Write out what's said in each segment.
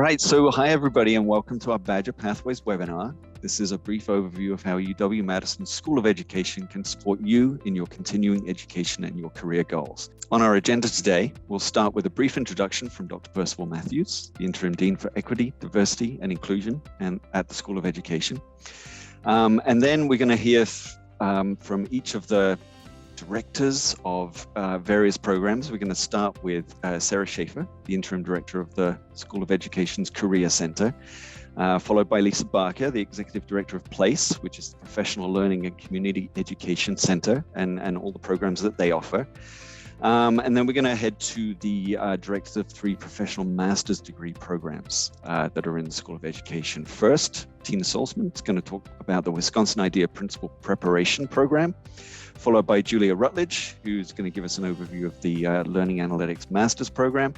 right, so hi everybody and welcome to our Badger Pathways webinar. This is a brief overview of how UW-Madison School of Education can support you in your continuing education and your career goals. On our agenda today, we'll start with a brief introduction from Dr. Percival Matthews, the Interim Dean for Equity, Diversity and Inclusion at the School of Education. And then we're going to hear from each of the directors of various programs. We're going to start with Sarah Schaefer, the Interim Director of the School of Education's Career Center, followed by Lisa Barker, the Executive Director of PLACE, which is the Professional Learning and Community Education Center, and all the programs that they offer. And then we're going to head to the directors of 3 professional master's degree programs that are in the School of Education. First, Tina Salzman is going to talk about the Wisconsin Idea Principal Preparation Program, followed by Julia Rutledge, who's going to give us an overview of the Learning Analytics Master's Program,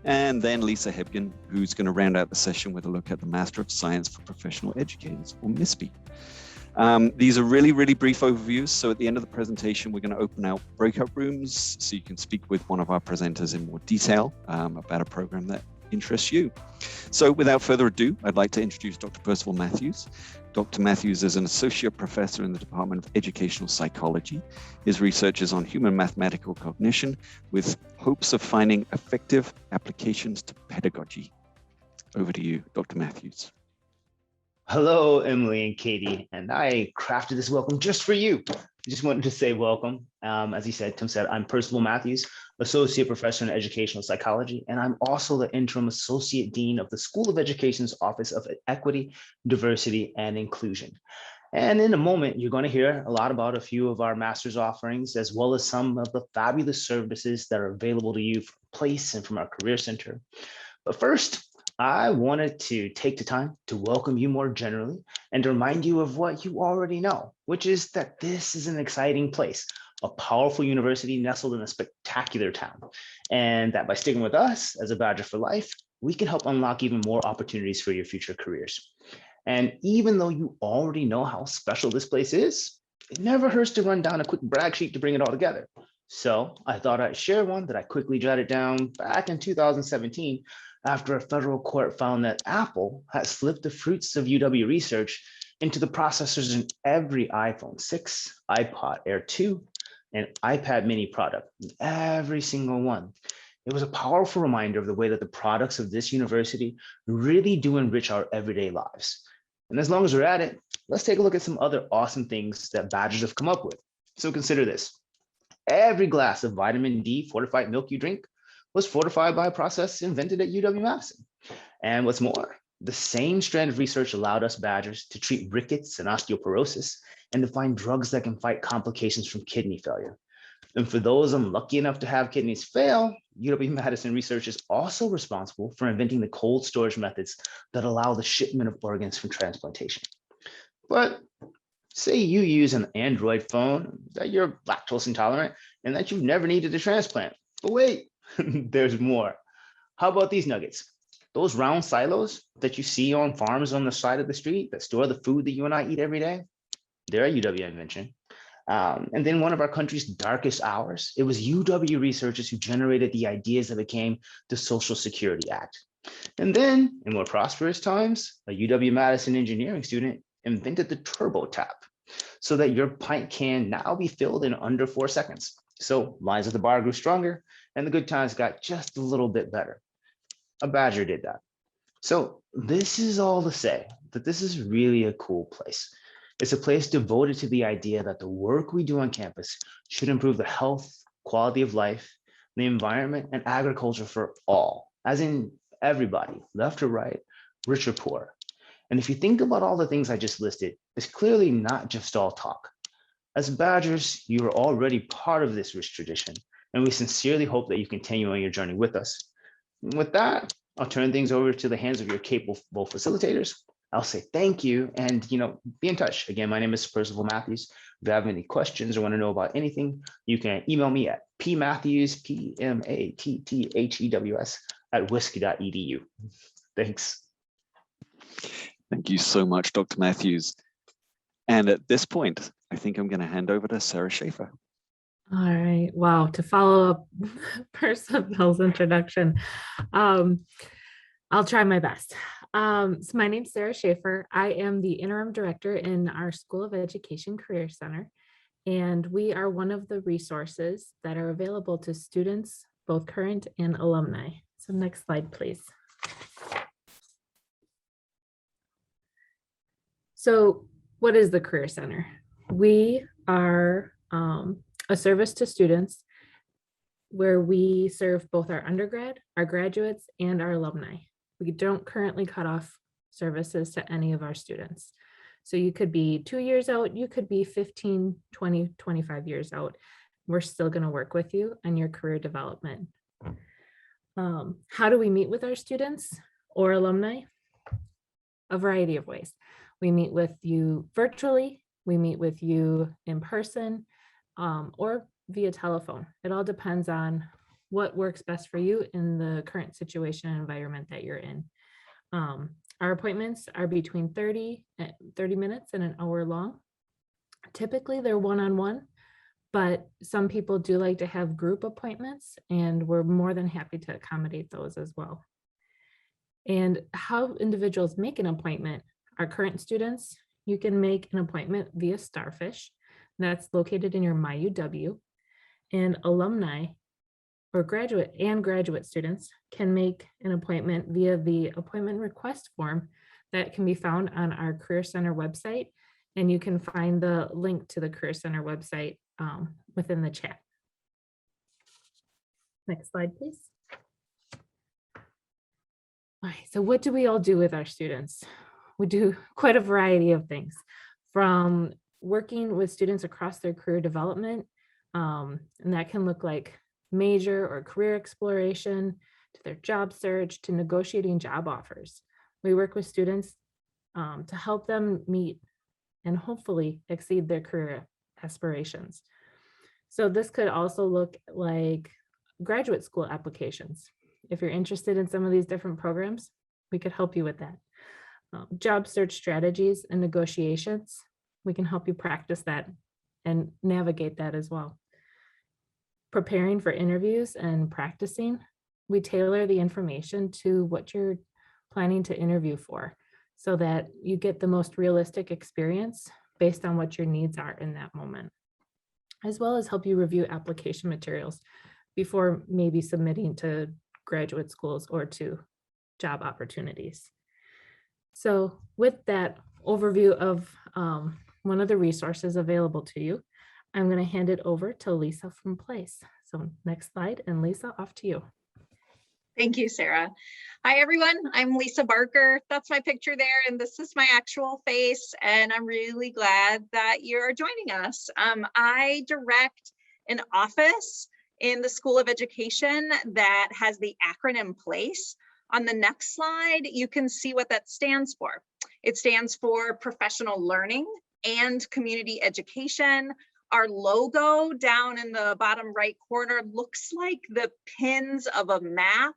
and then Lisa Hebgen, who's going to round out the session with a look at the Master of Science for Professional Educators, or MISPE. These are really, really brief overviews. So at the end of the presentation, we're going to open out breakout rooms so you can speak with one of our presenters in more detail about a program that interests you. So without further ado, I'd like to introduce Dr. Percival Matthews. Dr. Matthews is an associate professor in the Department of Educational Psychology. His research is on human mathematical cognition with hopes of finding effective applications to pedagogy. Over to you, Dr. Matthews. Hello, Emily and Katie, and I crafted this welcome just for you. I just wanted to say welcome. As he said, Tim said, I'm Percival Matthews, Associate Professor in Educational Psychology, and I'm also the Interim Associate Dean of the School of Education's Office of Equity, Diversity, and Inclusion. And in a moment, you're going to hear a lot about a few of our master's offerings, as well as some of the fabulous services that are available to you from PLACE and from our Career Center. But first, I wanted to take the time to welcome you more generally and to remind you of what you already know, which is that this is an exciting place, a powerful university nestled in a spectacular town, and that by sticking with us as a Badger for Life, we can help unlock even more opportunities for your future careers. And even though you already know how special this place is, it never hurts to run down a quick brag sheet to bring it all together. So I thought I'd share one that I quickly jotted down back in 2017 after a federal court found that Apple had slipped the fruits of UW research into the processors in every iPhone 6, iPod Air 2, and iPad mini product, every single one. It was a powerful reminder of the way that the products of this university really do enrich our everyday lives. And as long as we're at it, let's take a look at some other awesome things that Badgers have come up with. So consider this. Every glass of vitamin D fortified milk you drink was fortified by a process invented at UW-Madison. And what's more, the same strand of research allowed us Badgers to treat rickets and osteoporosis and to find drugs that can fight complications from kidney failure. And for those unlucky enough to have kidneys fail, UW-Madison research is also responsible for inventing the cold storage methods that allow the shipment of organs from transplantation. But say you use an Android phone, that you're lactose intolerant, and that you've never needed a transplant. But wait, there's more. How about these nuggets? Those round silos that you see on farms on the side of the street that store the food that you and I eat every day, they're a UW invention. And then one of our country's darkest hours, it was UW researchers who generated the ideas that became the Social Security Act. And then in more prosperous times, a UW-Madison engineering student invented the turbo tap so that your pint can now be filled in under 4 seconds. So lines at the bar grew stronger and the good times got just a little bit better. A Badger did that. So this is all to say that this is really a cool place. It's a place devoted to the idea that the work we do on campus should improve the health, quality of life, the environment, and agriculture for all, as in everybody, left or right, rich or poor. And if you think about all the things I just listed, it's clearly not just all talk. As Badgers, you are already part of this rich tradition, and we sincerely hope that you continue on your journey with us. And with that, I'll turn things over to the hands of your capable facilitators. I'll say thank you and be in touch. Again, my name is Percival Matthews. If you have any questions or want to know about anything, you can email me at pmatthews, PMATTHEWS @whiskey.edu. Thanks. Thank you so much, Dr. Matthews. And at this point, I think I'm going to hand over to Sarah Schaefer. All right. Wow. To follow up Percival's introduction, I'll try my best. So my name's Sarah Schaefer. I am the interim director in our School of Education Career Center, and we are one of the resources that are available to students, both current and alumni. So next slide, please. So what is the Career Center? We are a service to students where we serve both our undergrad, our graduates, and our alumni. We don't currently cut off services to any of our students. So you could be 2 years out, you could be 15, 20, 25 years out. We're still going to work with you on your career development. How do we meet with our students or alumni? A variety of ways. We meet with you virtually, we meet with you in person, or via telephone. It all depends on what works best for you in the current situation and environment that you're in. Our appointments are between 30 minutes and an hour long. Typically they're one-on-one, but some people do like to have group appointments, and we're more than happy to accommodate those as well. And how individuals make an appointment, our current students, you can make an appointment via Starfish. That's located in your MyUW, and alumni or graduate students can make an appointment via the appointment request form that can be found on our Career Center website. And you can find the link to the Career Center website within the chat. Next slide, please. All right, so what do we all do with our students? We do quite a variety of things, from working with students across their career development, and that can look like major or career exploration, to their job search, to negotiating job offers. We work with students to help them meet and hopefully exceed their career aspirations. So this could also look like graduate school applications. If you're interested in some of these different programs, we could help you with that. Job search strategies and negotiations, we can help you practice that and navigate that as well. Preparing for interviews and practicing, we tailor the information to what you're planning to interview for so that you get the most realistic experience based on what your needs are in that moment, as well as help you review application materials before maybe submitting to graduate schools or to job opportunities. So with that overview of one of the resources available to you, I'm going to hand it over to Lisa from Place. So next slide, and Lisa, off to you. Thank you, Sarah. Hi, everyone. I'm Lisa Barker. That's my picture there, and this is my actual face, and I'm really glad that you're joining us. I direct an office in the School of Education that has the acronym PLACE. On the next slide, you can see what that stands for. It stands for Professional Learning and Community Education. Our logo down in the bottom right corner looks like the pins of a map,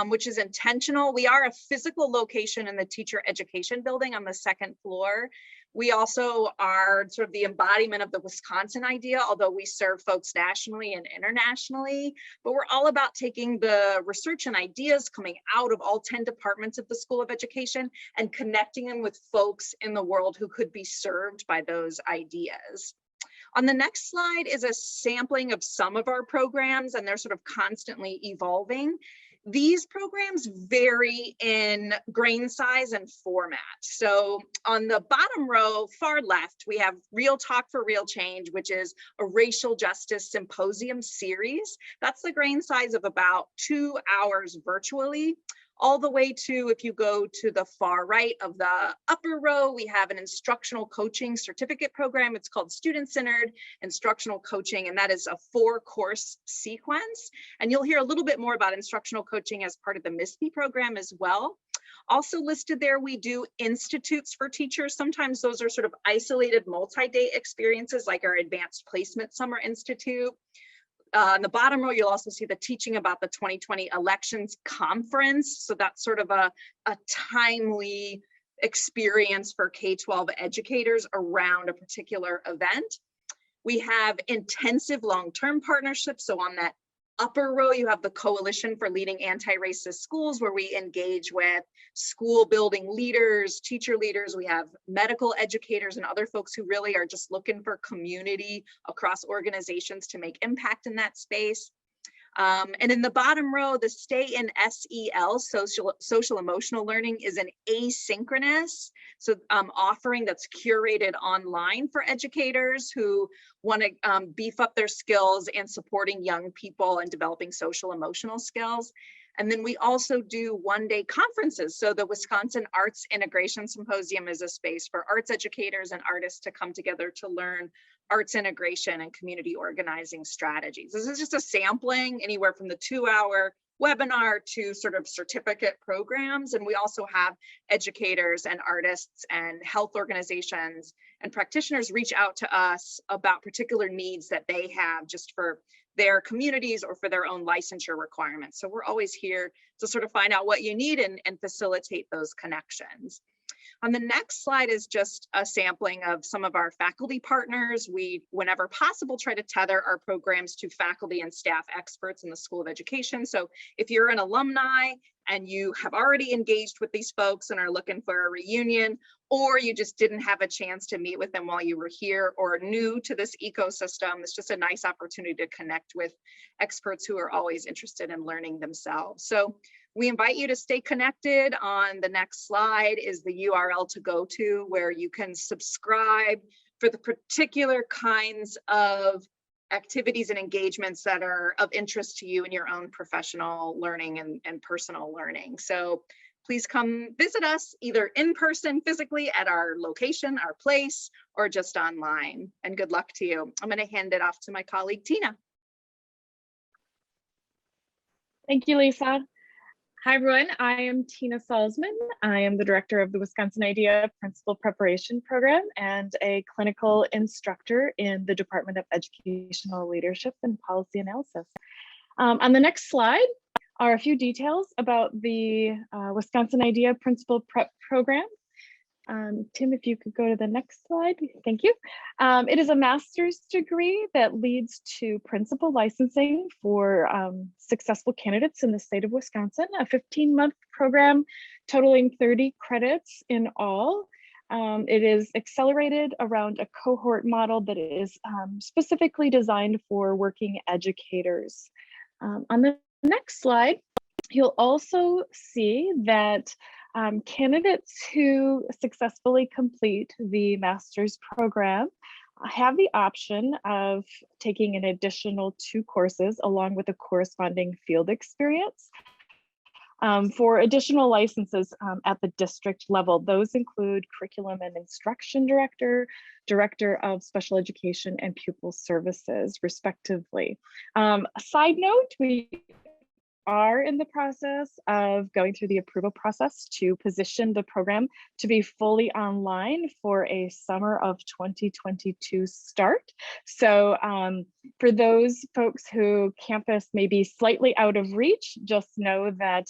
which is intentional. We are a physical location in the teacher education building on the second floor. We also are sort of the embodiment of the Wisconsin idea, although we serve folks nationally and internationally, but we're all about taking the research and ideas coming out of all 10 departments of the School of Education and connecting them with folks in the world who could be served by those ideas. On the next slide is a sampling of some of our programs, and they're sort of constantly evolving. These programs vary in grain size and format. So on the bottom row, far left, we have Real Talk for Real Change, which is a racial justice symposium series. That's the grain size of about 2 hours virtually. All the way to, if you go to the far right of the upper row, we have an instructional coaching certificate program. It's called Student-Centered Instructional Coaching, and that is a 4-course sequence. And you'll hear a little bit more about instructional coaching as part of the MISPE program as well. Also listed there, we do institutes for teachers. Sometimes those are sort of isolated multi-day experiences like our Advanced Placement Summer Institute. On the bottom row, you'll also see the Teaching About the 2020 Elections Conference. So that's sort of a timely experience for K-12 educators around a particular event. We have intensive long-term partnerships. So on that upper row, you have the Coalition for Leading Anti-Racist Schools, where we engage with school building leaders, teacher leaders. We have medical educators and other folks who really are just looking for community across organizations to make impact in that space. And in the bottom row, the Stay in SEL, social emotional learning, is an asynchronous offering that's curated online for educators who want to beef up their skills and supporting young people and developing social emotional skills. And then we also do one-day conferences. So the Wisconsin Arts Integration Symposium is a space for arts educators and artists to come together to learn arts integration and community organizing strategies. This is just a sampling, anywhere from the 2-hour webinar to sort of certificate programs. And we also have educators and artists and health organizations and practitioners reach out to us about particular needs that they have just for their communities or for their own licensure requirements. So we're always here to sort of find out what you need and facilitate those connections. On the next slide is just a sampling of some of our faculty partners. We, whenever possible, try to tether our programs to faculty and staff experts in the School of Education. So if you're an alumni and you have already engaged with these folks and are looking for a reunion, or you just didn't have a chance to meet with them while you were here or new to this ecosystem, it's just a nice opportunity to connect with experts who are always interested in learning themselves. So we invite you to stay connected. On the next slide is the URL to go to where you can subscribe for the particular kinds of activities and engagements that are of interest to you in your own professional learning and personal learning. So please come visit us either in person, physically at our location, our place, or just online. And good luck to you. I'm going to hand it off to my colleague, Tina. Thank you, Lisa. Hi, everyone. I am Tina Salzman. I am the director of the Wisconsin IDEA Principal Preparation Program and a clinical instructor in the Department of Educational Leadership and Policy Analysis. On the next slide are a few details about the Wisconsin IDEA Principal Prep Program. Tim, if you could go to the next slide, thank you. It is a master's degree that leads to principal licensing for successful candidates in the state of Wisconsin, a 15-month program totaling 30 credits in all. It is accelerated around a cohort model that is specifically designed for working educators. On the next slide, you'll also see that candidates who successfully complete the master's program have the option of taking an additional 2 courses along with a corresponding field experience for additional licenses at the district level. Those include curriculum and instruction director, director of special education, and pupil services, respectively. A side note, we are in the process of going through the approval process to position the program to be fully online for a summer of 2022 start. So for those folks who campus may be slightly out of reach, just know that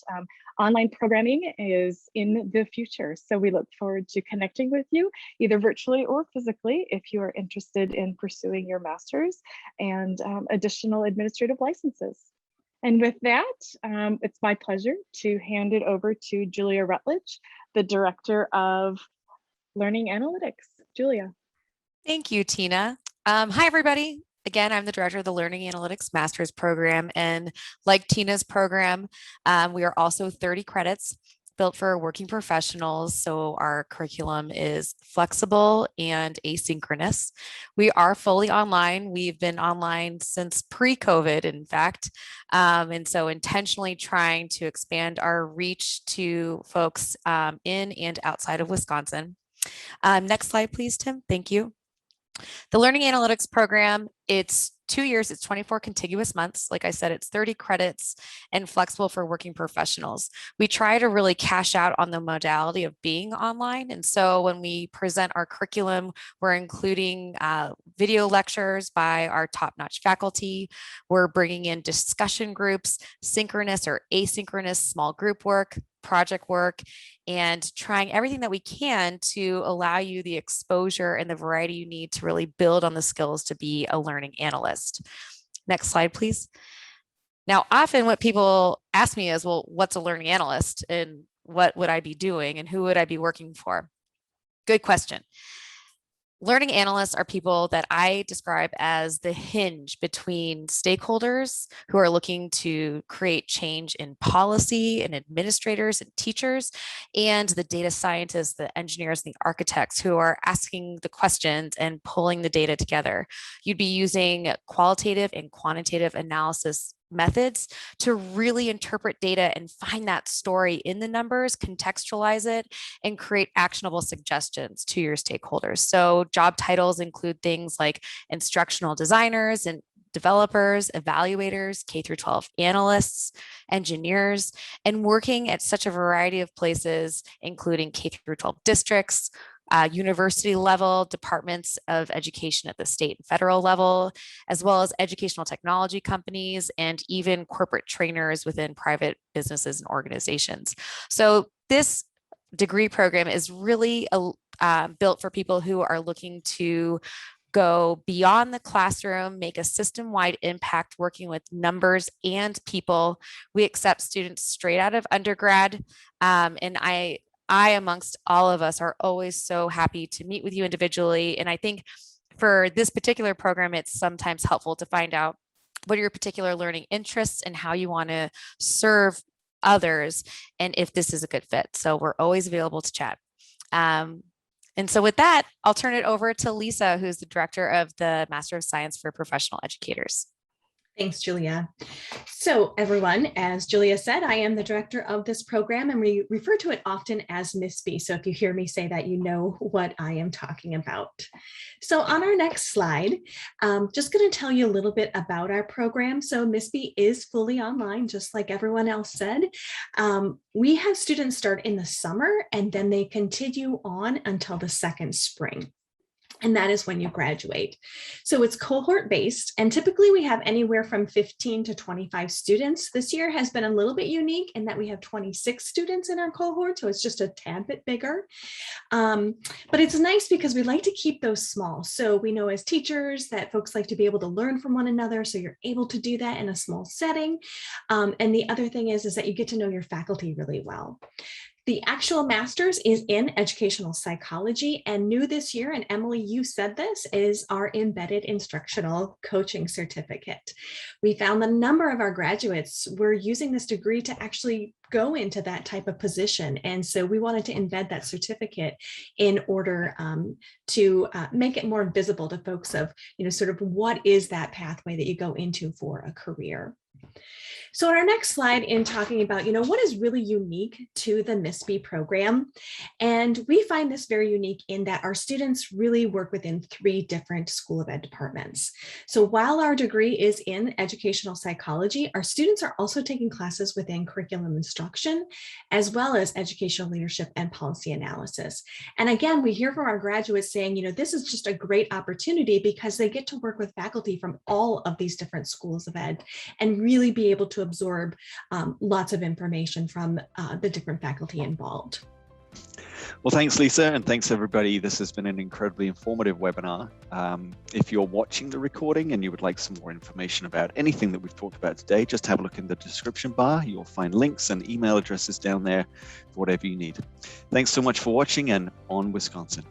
online programming is in the future. So we look forward to connecting with you either virtually or physically if you are interested in pursuing your master's and additional administrative licenses. And with that, it's my pleasure to hand it over to Julia Rutledge, the Director of Learning Analytics. Julia. Thank you, Tina. Hi, everybody. Again, I'm the Director of the Learning Analytics Master's Program. And like Tina's program, we are also 30 credits built for working professionals. So our curriculum is flexible and asynchronous. We are fully online. We've been online since pre-COVID, in fact. And so intentionally trying to expand our reach to folks in and outside of Wisconsin. Next slide, please, Tim. Thank you. The Learning Analytics Program, it's 2 years, it's 24 contiguous months. Like I said, it's 30 credits and flexible for working professionals. We try to really cash out on the modality of being online. And so when we present our curriculum, we're including video lectures by our top-notch faculty. We're bringing in discussion groups, synchronous or asynchronous small group work, project work, and trying everything that we can to allow you the exposure and the variety you need to really build on the skills to be a learning analyst. Next slide, please. Now, often what people ask me is, well, what's a learning analyst and what would I be doing and who would I be working for? Good question. Learning analysts are people that I describe as the hinge between stakeholders who are looking to create change in policy and administrators and teachers, and the data scientists, the engineers, and the architects who are asking the questions and pulling the data together. You'd be using qualitative and quantitative analysis methods to really interpret data and find that story in the numbers, contextualize it, and create actionable suggestions to your stakeholders. So job titles include things like instructional designers and developers, evaluators, K through 12 analysts, engineers, and working at such a variety of places, including K through 12 districts, university level, departments of education at the state and federal level, as well as educational technology companies and even corporate trainers within private businesses and organizations. So this degree program is really built for people who are looking to go beyond the classroom, make a system-wide impact working with numbers and people. We accept students straight out of undergrad, and I, amongst all of us, are always so happy to meet with you individually. And I think for this particular program, it's sometimes helpful to find out what are your particular learning interests and how you want to serve others, and if this is a good fit. So we're always available to chat. And so with that, I'll turn it over to Lisa, who's the director of the Master of Science for Professional Educators. Thanks, Julia. So everyone, as Julia said, I am the director of this program, and we refer to it often as Miss B. So if you hear me say that, you know what I am talking about. So on our next slide, just going to tell you a little bit about our program. So Miss B is fully online, just like everyone else said. We have students start in the summer, and then they continue on until the second spring. And that is when you graduate. So it's cohort based, and typically we have anywhere from 15 to 25 students. This year has been a little bit unique in that we have 26 students in our cohort, so it's just a tad bit bigger. But it's nice because we like to keep those small. So we know as teachers that folks like to be able to learn from one another, so you're able to do that in a small setting. And the other thing is that you get to know your faculty really well. The actual master's is in educational psychology, and new this year, and Emily, you said this, is our embedded instructional coaching certificate. We found the number of our graduates were using this degree to actually go into that type of position. And so we wanted to embed that certificate in order to make it more visible to folks of, sort of what is that pathway that you go into for a career. So on our next slide, in talking about, what is really unique to the Miss B program, and we find this very unique in that our students really work within 3 different School of Ed departments. So while our degree is in educational psychology, our students are also taking classes within curriculum instruction, as well as educational leadership and policy analysis. And again, we hear from our graduates saying, this is just a great opportunity because they get to work with faculty from all of these different schools of ed and really be able to absorb lots of information from the different faculty involved. Well, thanks, Lisa, and thanks, everybody. This has been an incredibly informative webinar. If you're watching the recording and you would like some more information about anything that we've talked about today, just have a look in the description bar. You'll find links and email addresses down there for whatever you need. Thanks so much for watching, and on Wisconsin.